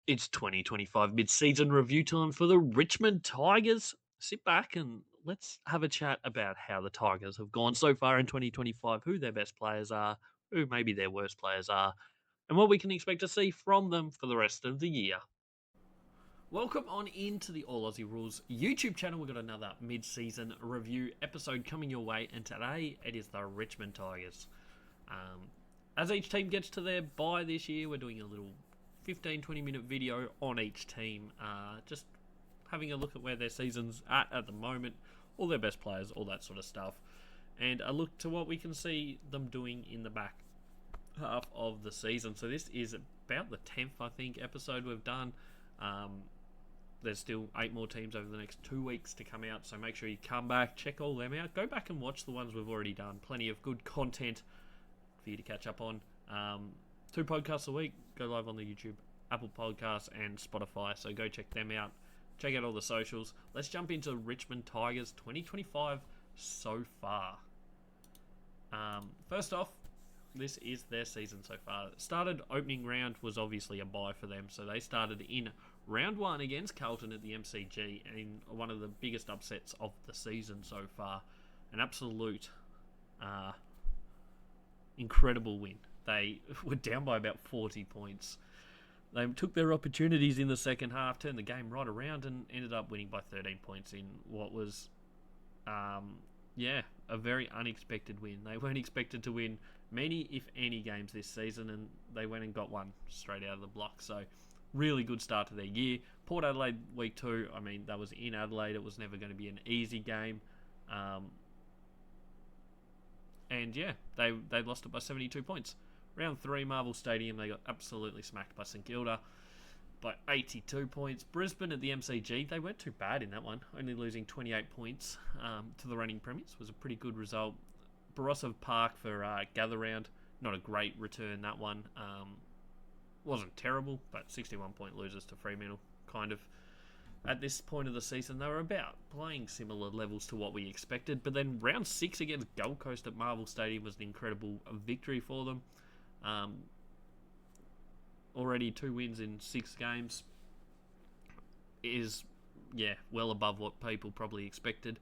It's 2025 mid-season review time for the Richmond Tigers. Sit back and let's have a chat about how the Tigers have gone so far in 2025, who their best players are, who maybe their worst players are, and what we can expect to see from them for the rest of the year. Welcome on into the All Aussie Rules YouTube channel. We've got another mid-season review episode coming your way, and today it is the Richmond Tigers. As each team gets to their bye this year, we're doing a little 15-20 minute video on each team, just having a look at where their season's at the moment, all their best players, all that sort of stuff, and a look to what we can see them doing in the back half of the season. So this is about the 10th, I think, episode we've done. There's still 8 more teams over the next 2 weeks to come out, so make sure you come back, check all them out, go back and watch the ones we've already done. Plenty of good content for you to catch up on. 2 podcasts a week go live on the YouTube, Apple Podcasts, and Spotify, so go check them out. Check out all the socials. Let's jump into Richmond Tigers 2025 so far. First off, this is their season so far. Started opening round was obviously a bye for them, so they started in round 1 against Carlton at the MCG, and one of the biggest upsets of the season so far. An absolute incredible win. They were down by about 40 points. They took their opportunities in the second half, turned the game right around, and ended up winning by 13 points in what was, a very unexpected win. They weren't expected to win many, if any, games this season, and they went and got one straight out of the block. So, really good start to their year. Port Adelaide week 2, I mean, that was in Adelaide. It was never going to be an easy game. They lost it by 72 points. Round 3, Marvel Stadium, they got absolutely smacked by St Kilda by 82 points. Brisbane at the MCG, they weren't too bad in that one, only losing 28 points to the reigning premiers. Was a pretty good result. Barossa Park for Gather Round, not a great return that one. Wasn't terrible, but 61-point losers to Fremantle, kind of. At this point of the season, they were about playing similar levels to what we expected. But then round 6 against Gold Coast at Marvel Stadium was an incredible victory for them. Already 2 wins in 6 games is, well above what people probably expected.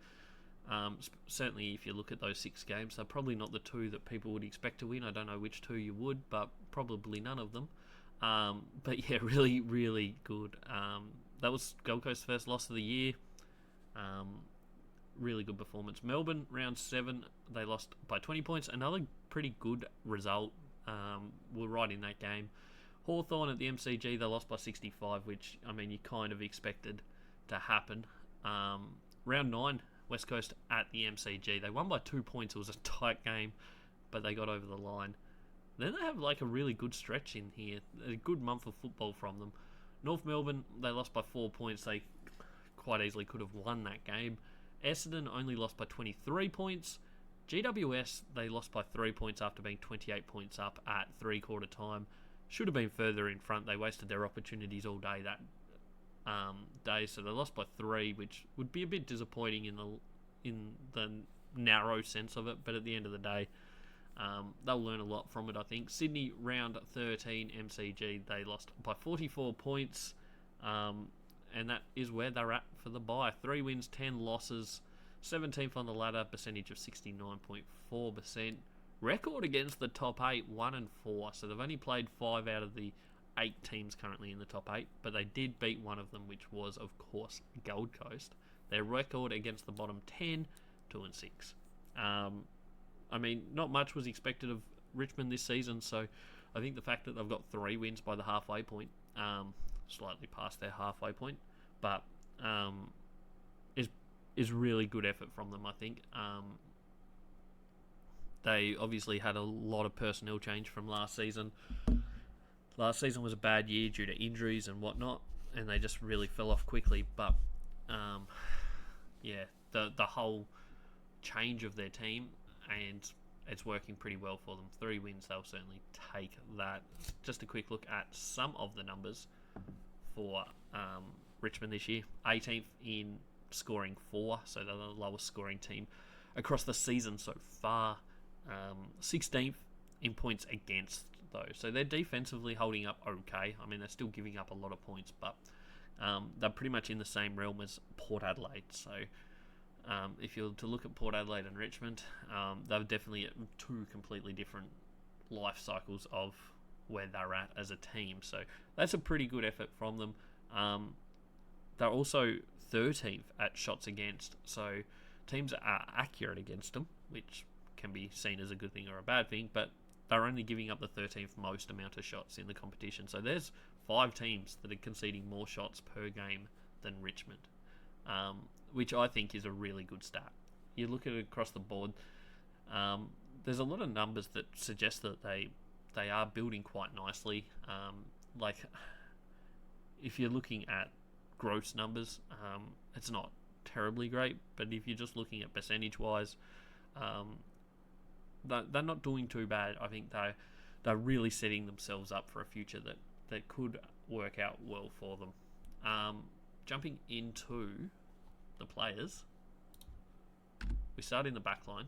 Certainly, if you look at those 6 games, they're probably not the 2 that people would expect to win. I don't know which 2 you would, but probably none of them. But yeah, really, really good. That was Gold Coast's first loss of the year. Really good performance. Melbourne, round 7, they lost by 20 points. Another pretty good result. Were right in that game. Hawthorn at the MCG, they lost by 65, which, I mean, you kind of expected to happen. Round 9, West Coast at the MCG. They won by 2 points. It was a tight game, but they got over the line. Then they have like a really good stretch in here. A good month of football from them. North Melbourne, they lost by 4 points. They quite easily could have won that game. Essendon only lost by 23 points. GWS, they lost by 3 points after being 28 points up at 3/4 time. Should have been further in front. They wasted their opportunities all day that day, so they lost by 3, which would be a bit disappointing in the narrow sense of it. But at the end of the day, they'll learn a lot from it, I think. Sydney, round 13, MCG, they lost by 44 points, and that is where they're at for the bye. 3 wins, 10 losses. 17th on the ladder, percentage of 69.4%. Record against the top 8, 1-4. So they've only played 5 out of the 8 teams currently in the top 8, but they did beat one of them, which was, of course, Gold Coast. Their record against the bottom 10, 2-6. I mean, not much was expected of Richmond this season, so I think the fact that they've got 3 wins by the halfway point, slightly past their halfway point, but is really good effort from them, I think. They obviously had a lot of personnel change from last season. Last season was a bad year due to injuries and whatnot, and they just really fell off quickly. But the whole change of their team, and it's working pretty well for them. 3 wins, they'll certainly take that. Just a quick look at some of the numbers for Richmond this year. 18th in scoring 4, so they're the lowest scoring team across the season so far. 16th in points against, though. So they're defensively holding up okay. I mean, they're still giving up a lot of points, but they're pretty much in the same realm as Port Adelaide. So if you're to look at Port Adelaide and Richmond, they're definitely two completely different life cycles of where they're at as a team. So that's a pretty good effort from them. They're also 13th at shots against, so teams are accurate against them, which can be seen as a good thing or a bad thing, but they're only giving up the 13th most amount of shots in the competition. So there's 5 teams that are conceding more shots per game than Richmond, which I think is a really good stat. You look at it across the board, there's a lot of numbers that suggest that they are building quite nicely. Like, if you're looking at gross numbers, it's not terribly great, but if you're just looking at percentage-wise, they're not doing too bad. I think they're really setting themselves up for a future that could work out well for them. Jumping into the players, we start in the back line,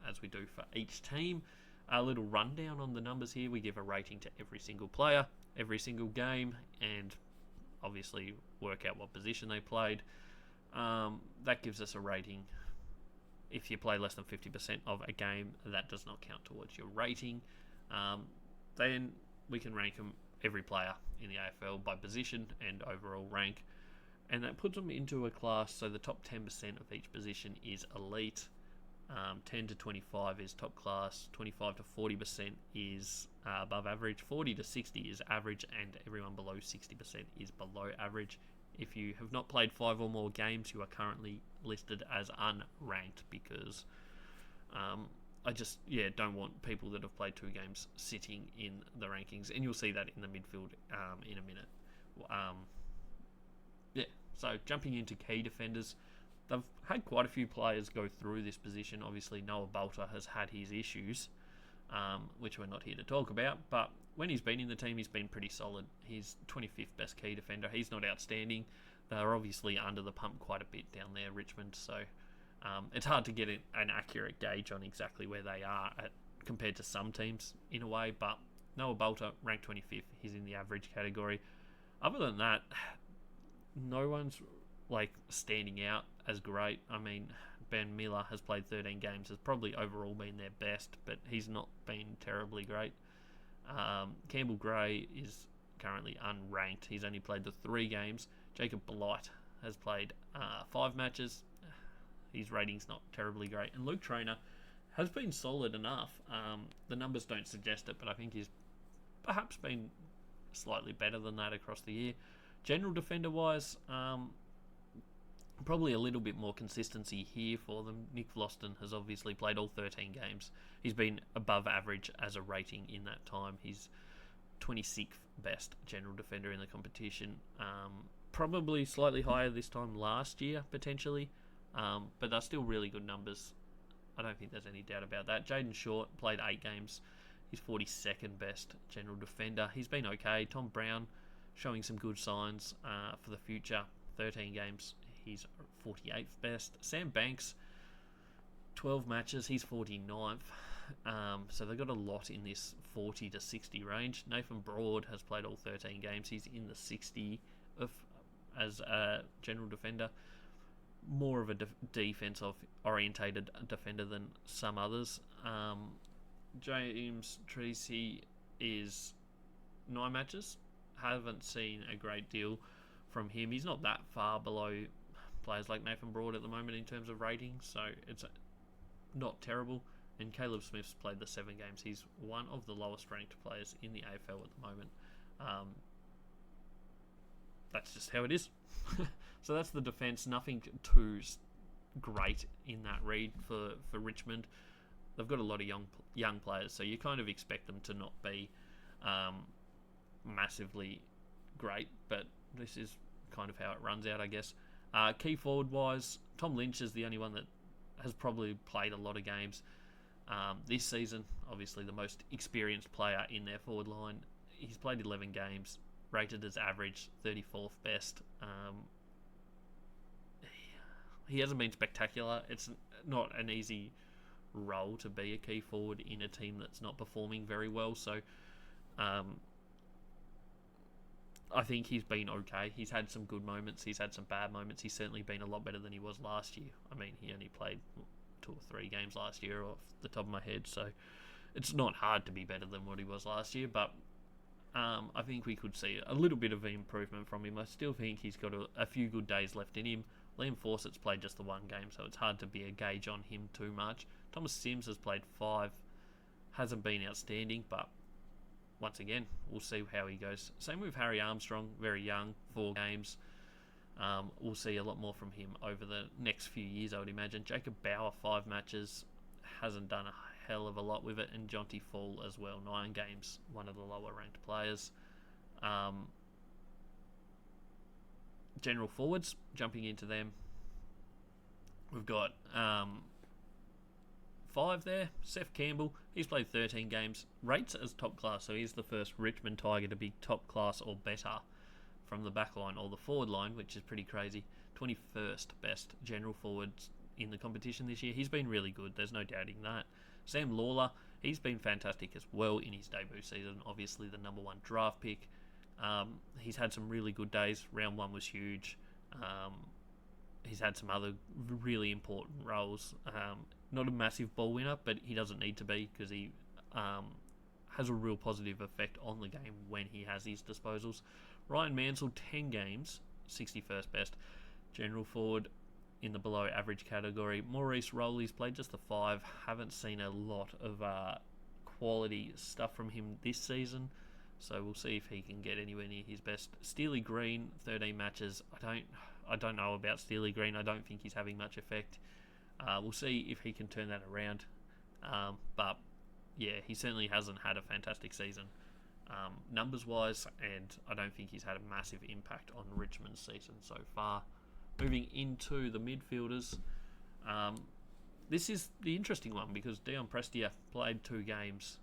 as we do for each team. A little rundown on the numbers here. We give a rating to every single player, every single game, and obviously work out what position they played. That gives us a rating. If you play less than 50% of a game, that does not count towards your rating. Then we can rank them, every player in the AFL, by position and overall rank, and that puts them into a class. So the top 10% of each position is elite, 10 to 25 is top class, 25 to 40% is above average, 40 to 60 is average, and everyone below 60% is below average. If you have not played 5 or more games, you are currently listed as unranked, because I just don't want people that have played 2 games sitting in the rankings, and you'll see that in the midfield in a minute. So jumping into key defenders, they've had quite a few players go through this position. Obviously, Noah Bolter has had his issues, which we're not here to talk about, but when he's been in the team, he's been pretty solid. He's 25th best key defender. He's not outstanding. They're obviously under the pump quite a bit down there, Richmond, so it's hard to get an accurate gauge on exactly where they are compared to some teams in a way, but Noah Bolter, ranked 25th. He's in the average category. Other than that, no one's standing out as great. I mean, Ben Miller has played 13 games, has probably overall been their best, but he's not been terribly great. Campbell Gray is currently unranked. He's only played the 3 games. Jacob Blight has played 5 matches. His rating's not terribly great. And Luke Traynor has been solid enough. The numbers don't suggest it, but I think he's perhaps been slightly better than that across the year. General defender-wise, probably a little bit more consistency here for them. Nick Vlosten has obviously played all 13 games. He's been above average as a rating in that time. He's 26th best general defender in the competition. Probably slightly higher this time last year, potentially. But they're still really good numbers. I don't think there's any doubt about that. Jaden Short played 8 games. He's 42nd best general defender. He's been okay. Tom Brown showing some good signs for the future. 13 games. He's 48th best. Sam Banks, 12 matches. He's 49th. So they've got a lot in this 40 to 60 range. Nathan Broad has played all 13 games. He's in the 60th as a general defender. More of a defensive-orientated defender than some others. James Tracy is 9 matches. Haven't seen a great deal from him. He's not that far below players like Nathan Broad at the moment in terms of rating, so it's not terrible. And Caleb Smith's played the 7 games. He's one of the lowest ranked players in the AFL at the moment. That's just how it is. So that's the defence. Nothing too great in that read for Richmond. They've got a lot of young players, so you kind of expect them to not be massively great, but this is kind of how it runs out, I guess. Key forward-wise, Tom Lynch is the only one that has probably played a lot of games this season. Obviously the most experienced player in their forward line. He's played 11 games, rated as average, 34th best. He hasn't been spectacular. It's not an easy role to be a key forward in a team that's not performing very well, so I think he's been okay. He's had some good moments. He's had some bad moments. He's certainly been a lot better than he was last year. I mean, he only played 2 or 3 games last year off the top of my head, so it's not hard to be better than what he was last year, but I think we could see a little bit of an improvement from him. I still think he's got a few good days left in him. Liam Fawcett's played just the 1 game, so it's hard to be a gauge on him too much. Thomas Sims has played 5, hasn't been outstanding, but once again, we'll see how he goes. Same with Harry Armstrong, very young, 4 games. We'll see a lot more from him over the next few years, I would imagine. Jacob Bauer, 5 matches, hasn't done a hell of a lot with it, and Jonty Fall as well, 9 games, one of the lower ranked players. General forwards, jumping into them, we've got 5 there. Seth Campbell, he's played 13 games, rates as top class, so he's the first Richmond Tiger to be top class or better from the back line or the forward line, which is pretty crazy. 21st best general forwards in the competition this year. He's been really good, there's no doubting that. Sam Lawler, he's been fantastic as well in his debut season, obviously the number 1 draft pick. He's had some really good days. Round 1 was huge. He's had some other really important roles. Not a massive ball winner, but he doesn't need to be, because he has a real positive effect on the game when he has his disposals. Ryan Mansell, 10 games, 61st best general forward in the below average category. Maurice Rowley's played just the 5. Haven't seen a lot of quality stuff from him this season, so we'll see if he can get anywhere near his best. Steely Green, 13 matches. I don't know about Steely Green. I don't think he's having much effect. We'll see if he can turn that around. But yeah, he certainly hasn't had a fantastic season numbers-wise, and I don't think he's had a massive impact on Richmond's season so far. Moving into the midfielders, this is the interesting one, because Dion Prestia played 2 games.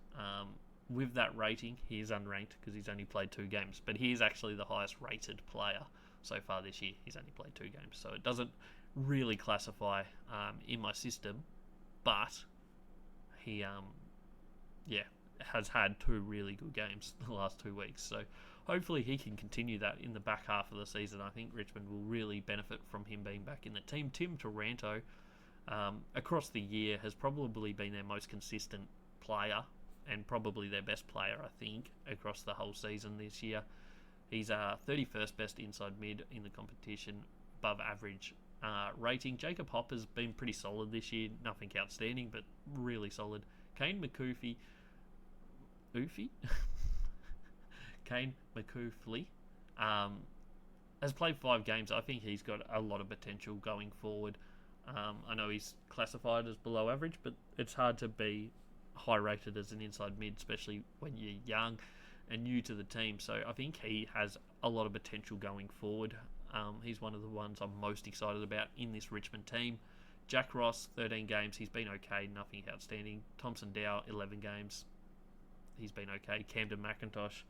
With that rating, he is unranked because he's only played 2 games, but he is actually the highest rated player so far this year. He's only played 2 games, so it doesn't really classify in my system, but he has had 2 really good games the last 2 weeks, so hopefully he can continue that in the back half of the season. I think Richmond will really benefit from him being back in the team. Tim Taranto, across the year, has probably been their most consistent player, and probably their best player, I think, across the whole season this year. He's 31st best inside mid in the competition, above average rating. Jacob Hopper's been pretty solid this year, nothing outstanding, but really solid. Kane McCoofley, has played 5 games. I think he's got a lot of potential going forward. I know he's classified as below average, but it's hard to be high rated as an inside mid, especially when you're young and new to the team. So I think he has a lot of potential going forward. He's one of the ones I'm most excited about in this Richmond team. Jack Ross, 13 games. He's been okay, nothing outstanding. Thompson Dow, 11 games. He's been okay. Camden McIntosh,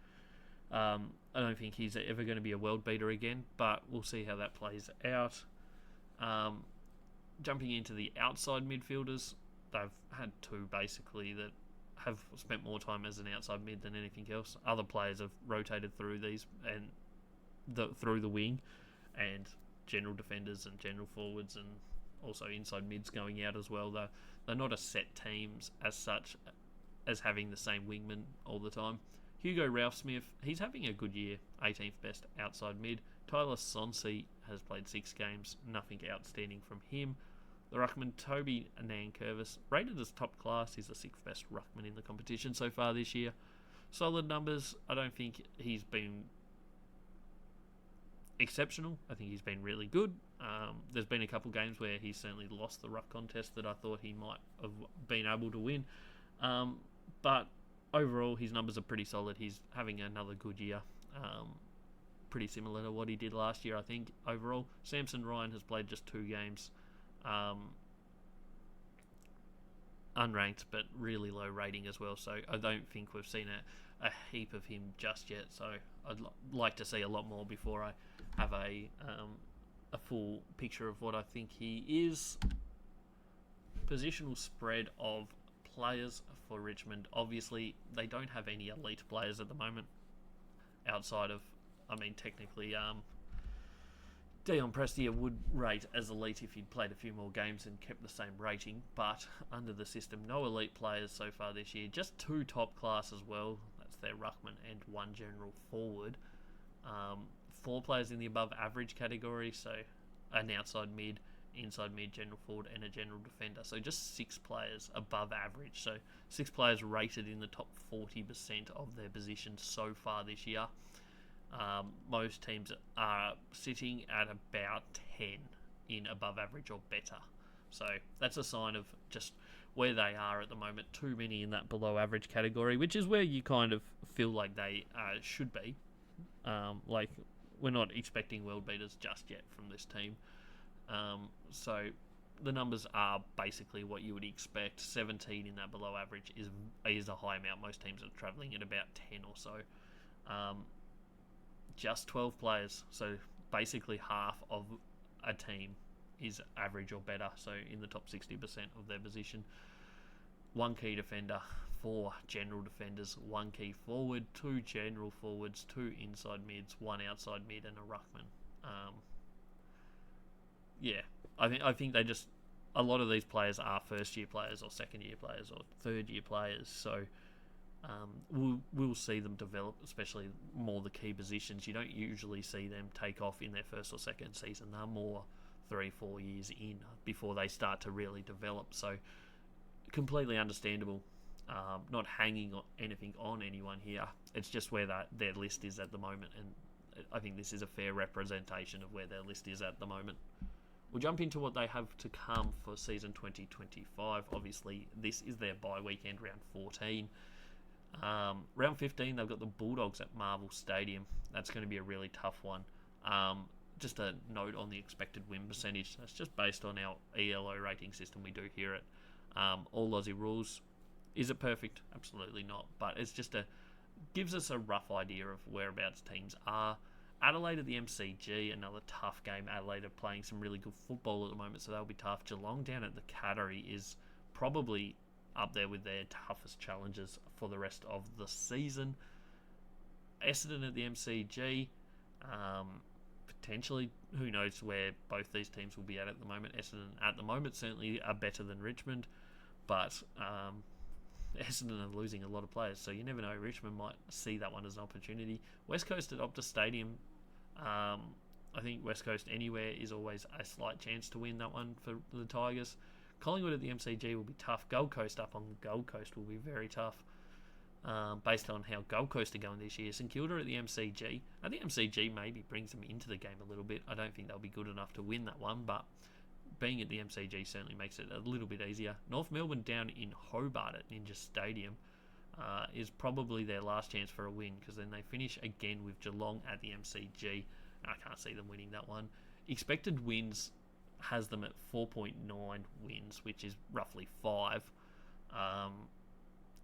I don't think he's ever going to be a world beater again, but we'll see how that plays out. Jumping into the outside midfielders, they've had 2 basically that have spent more time as an outside mid than anything else. Other players have rotated through these and through the wing, and general defenders and general forwards, and also inside mids going out as well. They're not a set teams as such as having the same wingman all the time. Hugo Ralphsmith, he's having a good year, 18th best outside mid. Tyler Sonsi has played 6 games, nothing outstanding from him. The ruckman Toby Nankervis, rated as top class, he's the 6th best ruckman in the competition so far this year. Solid numbers. I don't think he's been exceptional. I think he's been really good. There's been a couple games where he's certainly lost the ruck contest that I thought he might have been able to win. But overall, his numbers are pretty solid. He's having another good year. Pretty similar to what he did last year, I think, overall. Samson Ryan has played just 2 games. Unranked, but really low rating as well, so I don't think we've seen a heap of him just yet, so I'd like to see a lot more before I have a full picture of what I think he is. Positional spread of players for Richmond. Obviously, they don't have any elite players at the moment outside of, technically, Dion Prestia would rate as elite if he'd played a few more games and kept the same rating, but under the system, no elite players so far this year. Just 2 top class as well. That's their ruckman and 1 general forward. 4 players in the above average category, so an outside mid, inside mid, general forward, and a general defender. So just 6 players above average. So 6 players rated in the top 40% of their positions so far this year. Most teams are sitting at about 10 in above average or better. So that's a sign of just where they are at the moment. Too many in that below average category, which is where you kind of feel like they should be. We're not expecting world beaters just yet from this team. So the numbers are basically what you would expect. 17 in that below average is a high amount. Most teams are travelling at about 10 or so. Just 12 players, so basically half of a team is average or better, so in the top 60% of their position. 1 key defender, 4 general defenders, 1 key forward, 2 general forwards, 2 inside mids, 1 outside mid, and a ruckman. I think they just, a lot of these players are first year players or second year players or third year players, so we'll see them develop, especially more the key positions. You don't usually see them take off in their first or second season. They're more 3-4 years in before they start to really develop. So completely understandable. Not hanging anything on anyone here. It's just where their list is at the moment, and I think this is a fair representation of where their list is at the moment. We'll jump into what they have to come for season 2025. Obviously, this is their bye weekend, round 14. Round 15, they've got the Bulldogs at Marvel Stadium. That's going to be a really tough one. Just a note on the expected win percentage. That's just based on our ELO rating system we do here at All Aussie Rules. Is it perfect? Absolutely not. But it's just gives us a rough idea of whereabouts teams are. Adelaide at the MCG, another tough game. Adelaide are playing some really good football at the moment, so they'll be tough. Geelong down at the Cattery is probably up there with their toughest challenges for the rest of the season. Essendon at the MCG, potentially, who knows where both these teams will be at the moment. Essendon at the moment certainly are better than Richmond, but Essendon are losing a lot of players, so you never know. Richmond might see that one as an opportunity. West Coast at Optus Stadium, I think West Coast anywhere is always a slight chance to win that one for the Tigers. Collingwood at the MCG will be tough. Gold Coast up on Gold Coast will be very tough, based on how Gold Coast are going this year. St Kilda at the MCG. I think MCG maybe brings them into the game a little bit. I don't think they'll be good enough to win that one, but being at the MCG certainly makes it a little bit easier. North Melbourne down in Hobart at Ninja Stadium is probably their last chance for a win, because then they finish again with Geelong at the MCG. I can't see them winning that one. Expected wins has them at 4.9 wins, which is roughly 5.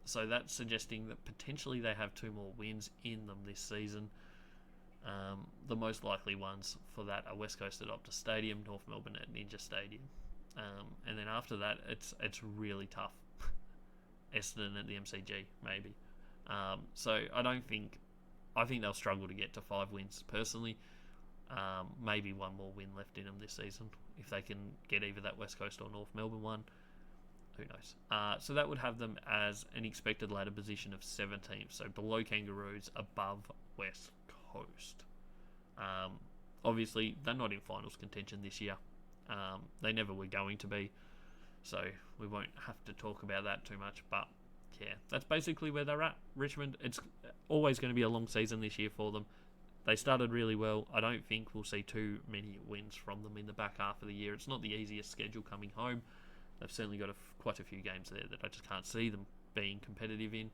So that's suggesting that potentially they have 2 more wins in them this season. The most likely ones for that are West Coast at Optus Stadium, North Melbourne at Ninja Stadium, and then after that it's really tough. Essendon at the MCG maybe. So I think they'll struggle to get to 5 wins personally. Maybe 1 more win left in them this season if they can get either that West Coast or North Melbourne one. Who knows? So that would have them as an expected ladder position of 17th, so below Kangaroos, above West Coast. Obviously, they're not in finals contention this year. They never were going to be, so we won't have to talk about that too much. But yeah, that's basically where they're at. Richmond, it's always going to be a long season this year for them. They started really well. I don't think we'll see too many wins from them in the back half of the year. It's not the easiest schedule coming home. They've certainly got quite a few games there that I just can't see them being competitive in.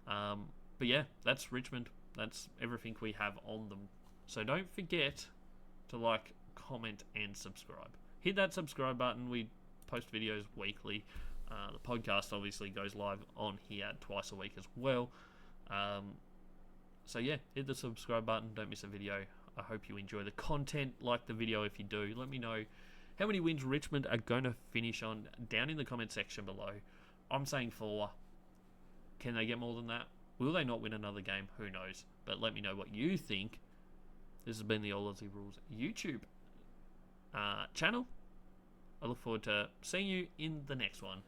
But yeah, that's Richmond. That's everything we have on them. So don't forget to like, comment, and subscribe. Hit that subscribe button. We post videos weekly. The podcast obviously goes live on here twice a week as well. So yeah, hit the subscribe button. Don't miss a video. I hope you enjoy the content. Like the video if you do. Let me know how many wins Richmond are going to finish on down in the comment section below. I'm saying 4. Can they get more than that? Will they not win another game? Who knows? But let me know what you think. This has been the All Aussie Rules YouTube channel. I look forward to seeing you in the next one.